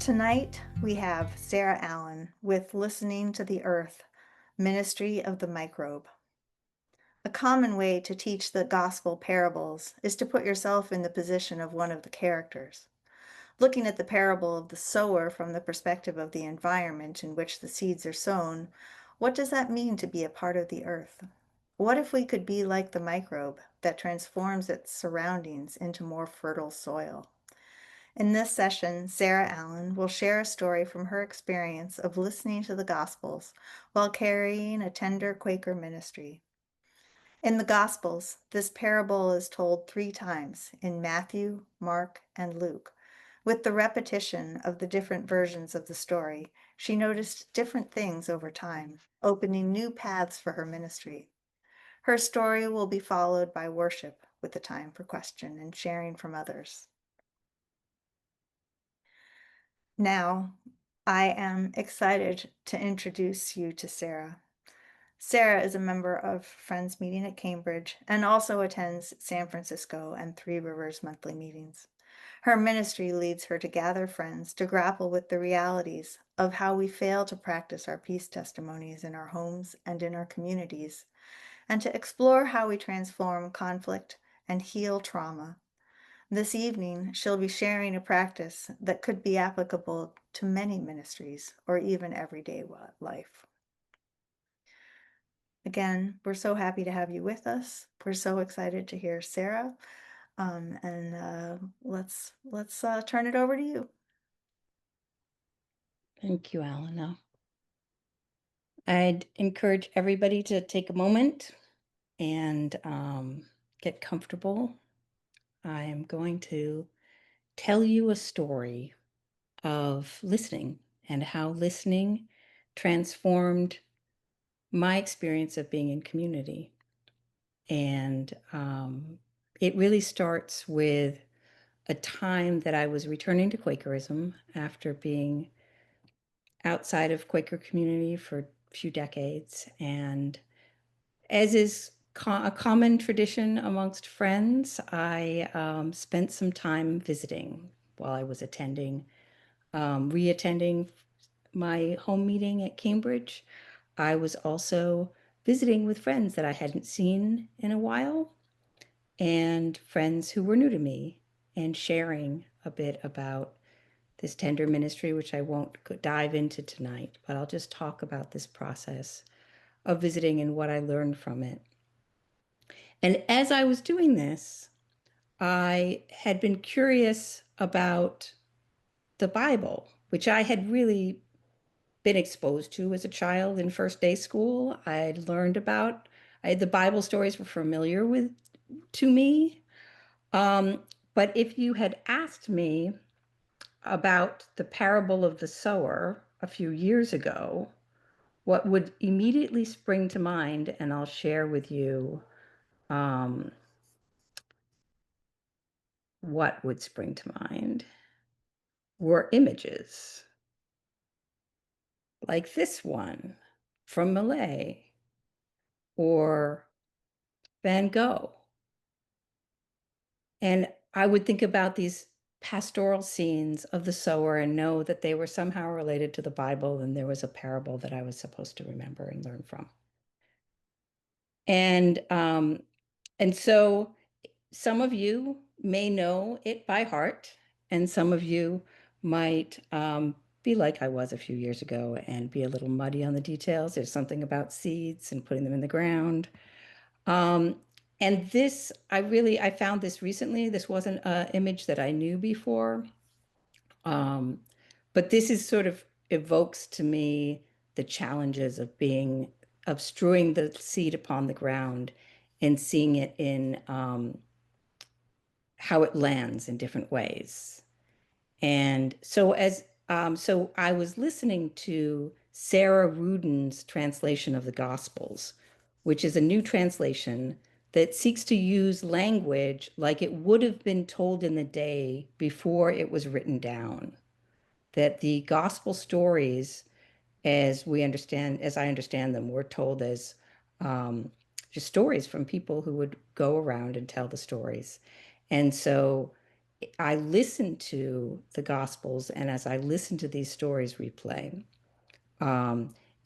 Tonight we have Sarah Allen with Listening to the Earth, Ministry of the Microbe. A common way to teach the gospel parables is to put yourself in the position of one of the characters. Looking at the parable of the sower from the perspective of the environment in which the seeds are sown, what does that mean to be a part of the earth? What if we could be like the microbe that transforms its surroundings into more fertile soil? In this session, Sarah Allen will share a story from her experience of listening to the Gospels while carrying a tender Quaker ministry. In the Gospels, this parable is told 3 times in Matthew, Mark, and Luke. With the repetition of the different versions of the story, she noticed different things over time, opening new paths for her ministry. Her story will be followed by worship with a time for question and sharing from others. Now, I am excited to introduce you to Sarah. Sarah is a member of Friends Meeting at Cambridge and also attends San Francisco and Three Rivers monthly meetings. Her ministry leads her to gather friends to grapple with the realities of how we fail to practice our peace testimonies in our homes and in our communities, and to explore how we transform conflict and heal trauma. This evening, she'll be sharing a practice that could be applicable to many ministries or even everyday life. Again, we're so happy to have you with us. We're so excited to hear Sarah. Let's turn it over to you. Thank you, Alana. I'd encourage everybody to take a moment and get comfortable. I am going to tell you a story of listening and how listening transformed my experience of being in community. And it really starts with a time that I was returning to Quakerism after being outside of Quaker community for a few decades. And as is a common tradition amongst friends, I spent some time visiting while I was re-attending my home meeting at Cambridge. I was also visiting with friends that I hadn't seen in a while and friends who were new to me and sharing a bit about this tender ministry, which I won't dive into tonight, but I'll just talk about this process of visiting and what I learned from it. And as I was doing this, I had been curious about the Bible, which I had really been exposed to as a child in first day school. I'd learned about, the Bible stories were familiar to me. But if you had asked me about the parable of the sower a few years ago, what would immediately spring to mind, and I'll share with you what would spring to mind, were images like this one from Malay or Van Gogh. And I would think about these pastoral scenes of the sower and know that they were somehow related to the Bible, and there was a parable that I was supposed to remember and learn from. And so some of you may know it by heart, and some of you might be like I was a few years ago and be a little muddy on the details. There's something about seeds and putting them in the ground. And this, I found this recently. This wasn't an image that I knew before. But this is sort of evokes to me the challenges of strewing the seed upon the ground and seeing it in how it lands in different ways. And so I was listening to Sarah Rudin's translation of the Gospels, which is a new translation that seeks to use language like it would have been told in the day before it was written down. That the gospel stories, as I understand them, were told as just stories from people who would go around and tell the stories. And so I listened to the Gospels, and as I listened to these stories replay,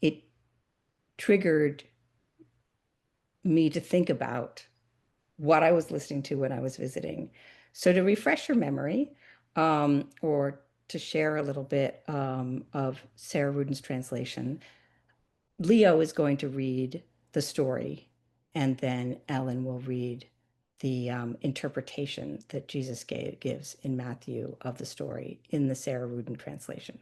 it triggered me to think about what I was listening to when I was visiting. So, to refresh your memory, or to share a little bit of Sarah Rudin's translation, Leo is going to read the story, and then Ellen will read the interpretation that Jesus gives in Matthew of the story in the Sarah Rudin translation.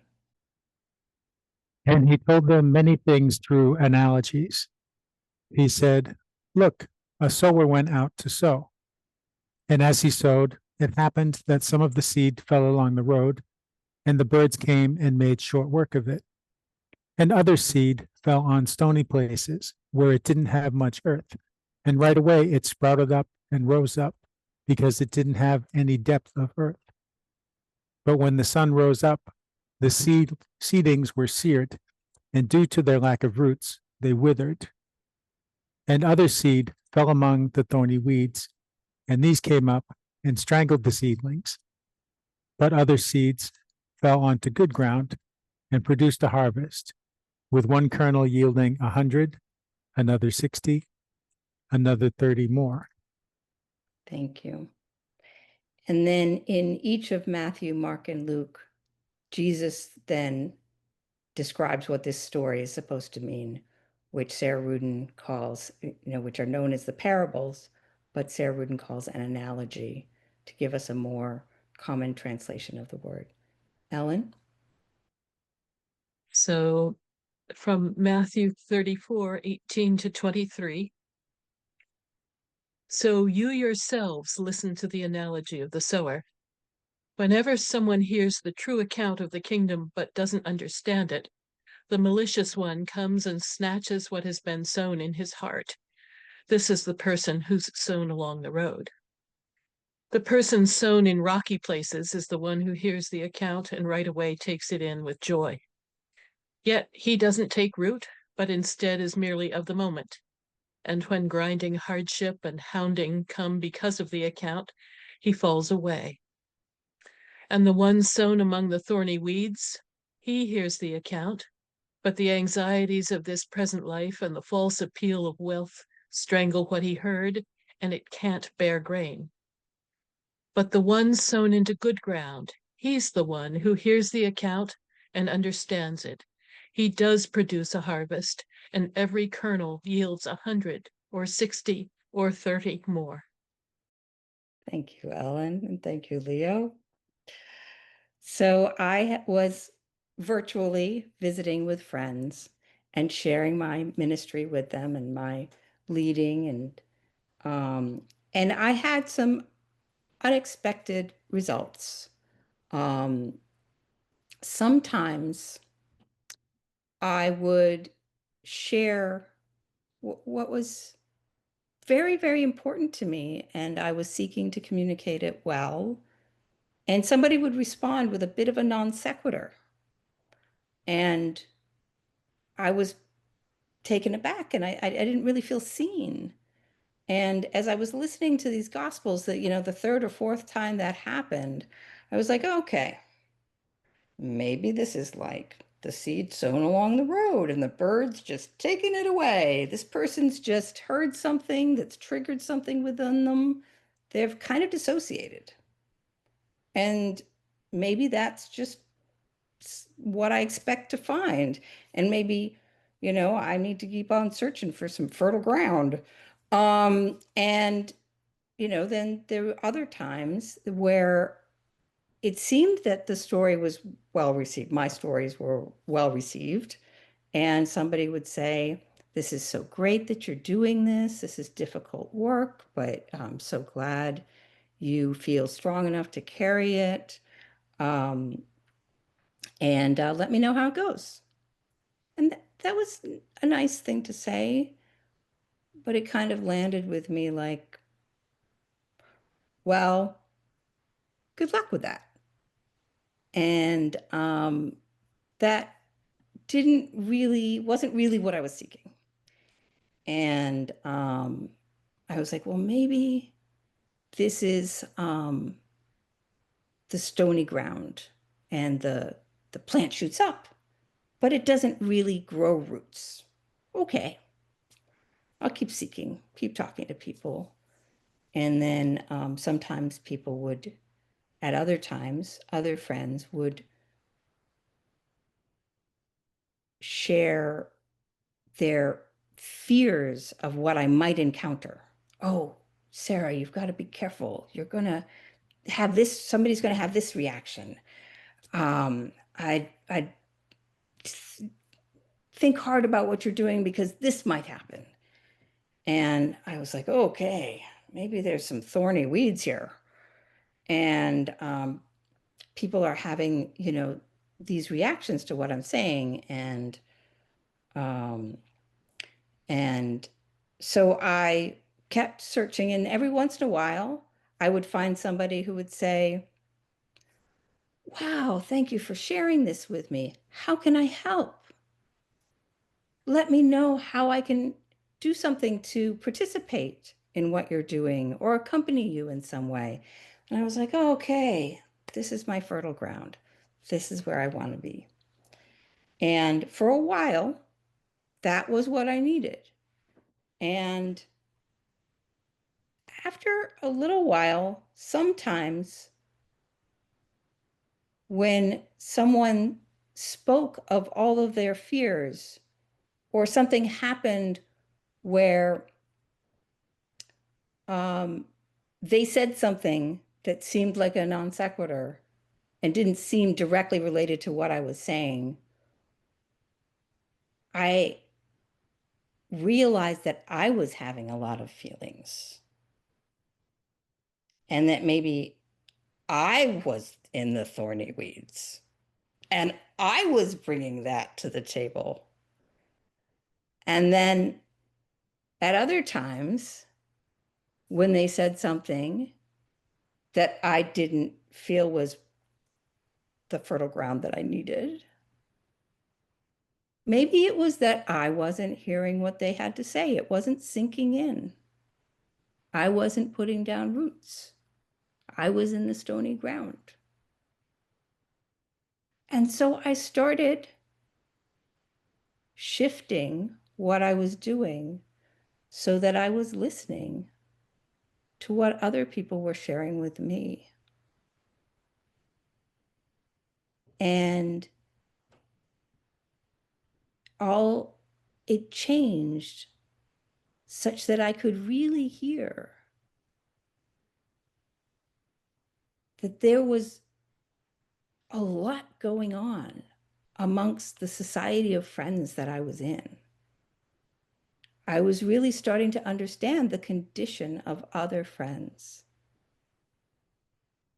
And he told them many things through analogies. He said, "Look, a sower went out to sow. And as he sowed, it happened that some of the seed fell along the road, and the birds came and made short work of it. And other seed fell on stony places where it didn't have much earth. And right away it sprouted up and rose up because it didn't have any depth of earth. But when the sun rose up, the seedings were seared, and due to their lack of roots, they withered. And other seed fell among the thorny weeds, and these came up and strangled the seedlings. But other seeds fell onto good ground and produced a harvest, with one kernel yielding 100, another 60, another 30 more." Thank you. And then in each of Matthew, Mark, and Luke, Jesus then describes what this story is supposed to mean, which Sarah Rudin calls, which are known as the parables, but Sarah Rudin calls an analogy to give us a more common translation of the word. Ellen? So from Matthew 34:18-23. So you yourselves listen to the analogy of the sower. Whenever someone hears the true account of the kingdom but doesn't understand it, the malicious one comes and snatches what has been sown in his heart. This is the person who's sown along the road. The person sown in rocky places is the one who hears the account and right away takes it in with joy. Yet he doesn't take root, but instead is merely of the moment. And when grinding hardship and hounding come because of the account, he falls away. And the one sown among the thorny weeds, he hears the account, but the anxieties of this present life and the false appeal of wealth strangle what he heard, and it can't bear grain. But the one sown into good ground, he's the one who hears the account and understands it. He does produce a harvest, and every kernel yields 100 or 60 or 30 more. Thank you, Ellen, and thank you, Leo. So I was virtually visiting with friends and sharing my ministry with them and my leading, and I had some unexpected results. Sometimes I would share what was very, very important to me, and I was seeking to communicate it well. And somebody would respond with a bit of a non sequitur. And I was taken aback, and I didn't really feel seen. And as I was listening to these gospels, that, the third or fourth time that happened, I was like, okay, maybe this is like the seed sown along the road and the birds just taking it away. This person's just heard something that's triggered something within them. They've kind of dissociated. And maybe that's just what I expect to find. And maybe, I need to keep on searching for some fertile ground. And, then there were other times where it seemed that the story was well received. My stories were well received. And somebody would say, "This is so great that you're doing this. This is difficult work, but I'm so glad you feel strong enough to carry it. And let me know how it goes." And that was a nice thing to say, but it kind of landed with me like, well, good luck with that. And that wasn't really what I was seeking. And I was like, well, maybe this is the stony ground and the plant shoots up, but it doesn't really grow roots. Okay, I'll keep seeking, keep talking to people. And then sometimes people would, at other times, other friends would share their fears of what I might encounter. Oh, Sarah, you've got to be careful. You're going to have this, somebody's going to have this reaction. I think hard about what you're doing because this might happen. And I was like, okay, maybe there's some thorny weeds here. And people are having, you know, these reactions to what I'm saying. And so I kept searching, and every once in a while, I would find somebody who would say, wow, thank you for sharing this with me. How can I help? Let me know how I can do something to participate in what you're doing or accompany you in some way. And I was like, oh, okay, this is my fertile ground. This is where I want to be. And for a while, that was what I needed. And after a little while, sometimes when someone spoke of all of their fears or something happened where they said something that seemed like a non sequitur and didn't seem directly related to what I was saying, I realized that I was having a lot of feelings and that maybe I was in the thorny weeds and I was bringing that to the table. And then at other times, when they said something that I didn't feel was the fertile ground that I needed, maybe it was that I wasn't hearing what they had to say. It wasn't sinking in. I wasn't putting down roots. I was in the stony ground. And so I started shifting what I was doing so that I was listening to what other people were sharing with me. And all it changed such that I could really hear that there was a lot going on amongst the society of friends that I was in. I was really starting to understand the condition of other friends,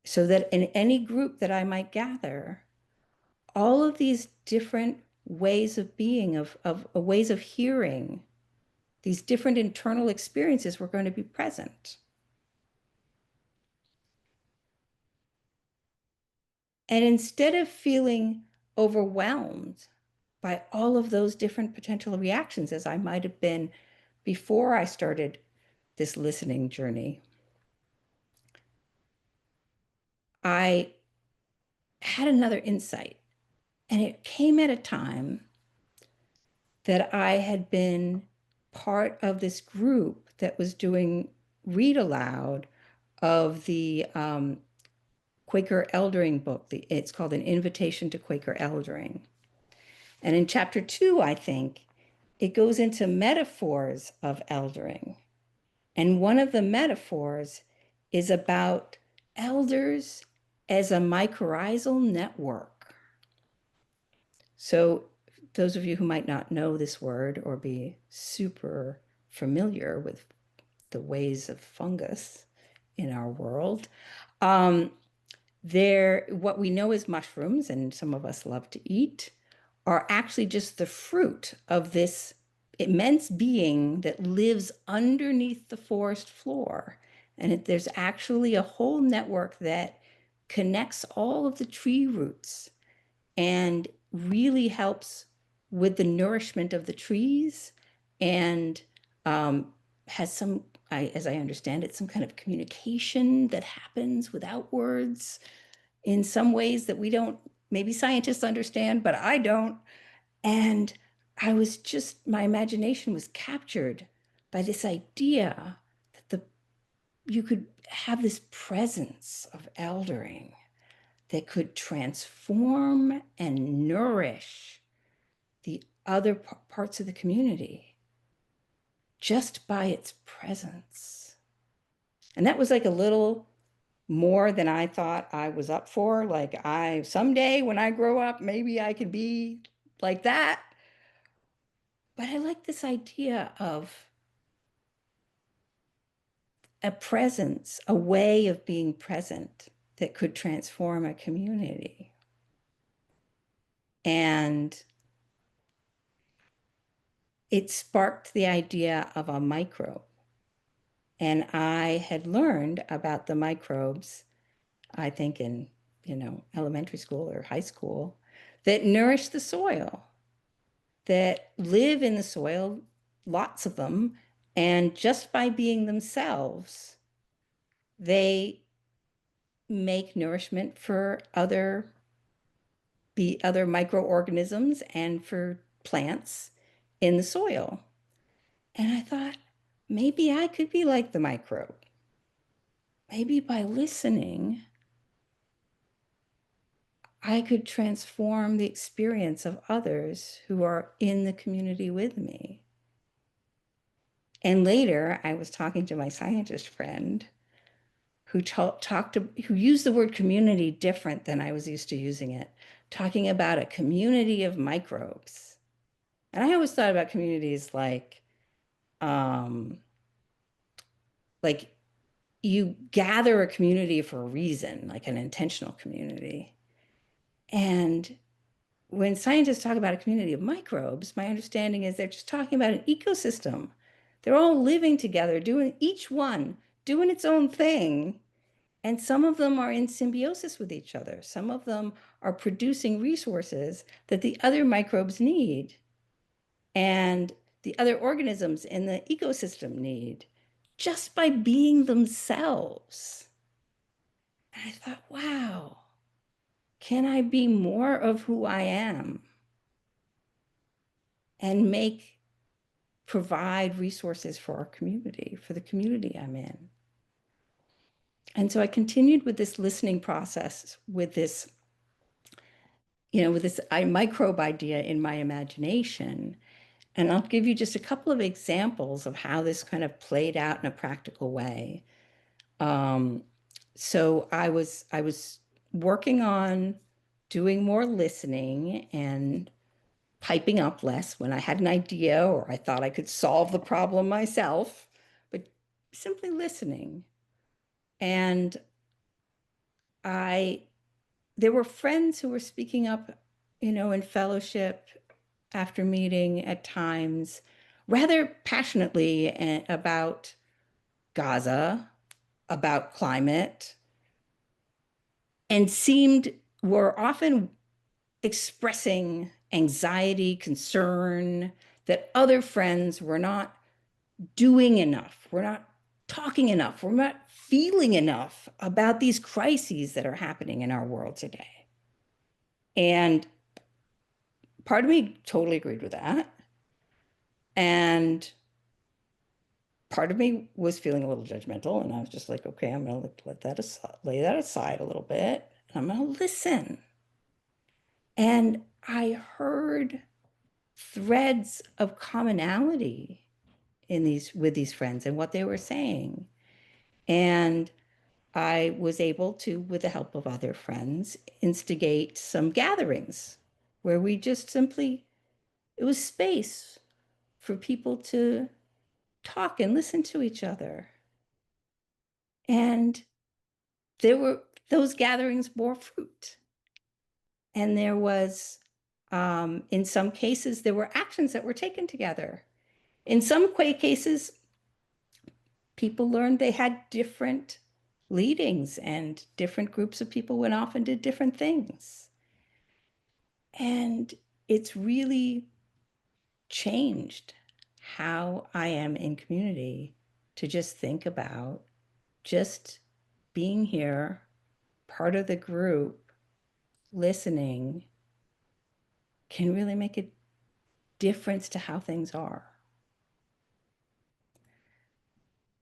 so that in any group that I might gather, all of these different ways of being, of ways of hearing, these different internal experiences were going to be present. And instead of feeling overwhelmed by all of those different potential reactions, as I might have been before I started this listening journey, I had another insight. And it came at a time that I had been part of this group that was doing read aloud of the Quaker eldering book. It's called An Invitation to Quaker Eldering. And in chapter 2, I think, it goes into metaphors of eldering. And one of the metaphors is about elders as a mycorrhizal network. So those of you who might not know this word or be super familiar with the ways of fungus in our world, what we know as mushrooms, and some of us love to eat, are actually just the fruit of this immense being that lives underneath the forest floor. And there's actually a whole network that connects all of the tree roots and really helps with the nourishment of the trees, and has some, as I understand it, some kind of communication that happens without words in some ways that we don't, maybe scientists understand, but I don't. And I was just, my imagination was captured by this idea that you could have this presence of eldering that could transform and nourish the other parts of the community just by its presence. And that was like a little more than I thought I was up for. Like, someday when I grow up, maybe I could be like that. But I like this idea of a presence, a way of being present that could transform a community. And it sparked the idea of a microbe. And I had learned about the microbes, I think in, elementary school or high school, that nourish the soil, that live in the soil, lots of them, and just by being themselves, they make nourishment for other microorganisms and for plants in the soil. And I thought, maybe I could be like the microbe. Maybe by listening, I could transform the experience of others who are in the community with me. And later, I was talking to my scientist friend who who used the word community different than I was used to using it, talking about a community of microbes. And I always thought about communities like you gather a community for a reason, like an intentional community. And when scientists talk about a community of microbes, my understanding is they're just talking about an ecosystem. They're all living together, each one doing its own thing. And some of them are in symbiosis with each other. Some of them are producing resources that the other microbes need and the other organisms in the ecosystem need just by being themselves. And I thought, wow, can I be more of who I am and provide resources for our community, for the community I'm in? And so I continued with this listening process, with this microbe idea in my imagination. And I'll give you just a couple of examples of how this kind of played out in a practical way. So I was working on doing more listening and piping up less when I had an idea or I thought I could solve the problem myself, but simply listening. And there were friends who were speaking up, in fellowship after meeting at times, rather passionately about Gaza, about climate, and were often expressing anxiety, concern that other friends were not doing enough, we're not talking enough, we're not feeling enough about these crises that are happening in our world today. And part of me totally agreed with that. And part of me was feeling a little judgmental, and I was just like, okay, I'm going to lay that aside a little bit, and I'm going to listen. And I heard threads of commonality with these friends and what they were saying. And I was able to, with the help of other friends, instigate some gatherings where we just simply, it was space for people to talk and listen to each other. And those gatherings bore fruit. And there was, in some cases, there were actions that were taken together. In some cases, people learned they had different leadings and different groups of people went off and did different things. And it's really changed how I am in community to just think about just being here part of the group listening can really make a difference to how things are.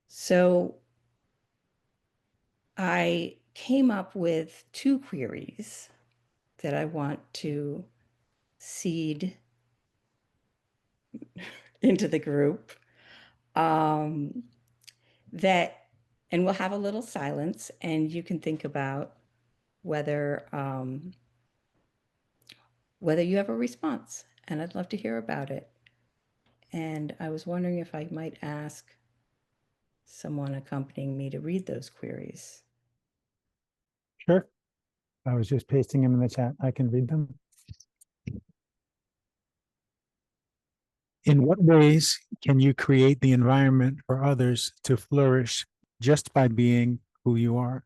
So I came up with 2 queries that I want to seed into the group. And we'll have a little silence, and you can think about whether you have a response, and I'd love to hear about it. And I was wondering if I might ask someone accompanying me to read those queries. Sure. I was just pasting them in the chat. I can read them. In what ways can you create the environment for others to flourish just by being who you are?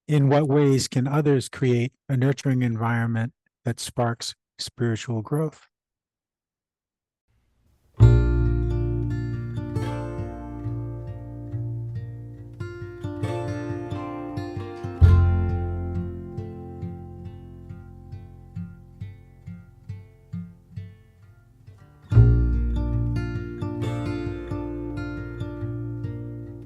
In what ways can others create a nurturing environment that sparks spiritual growth?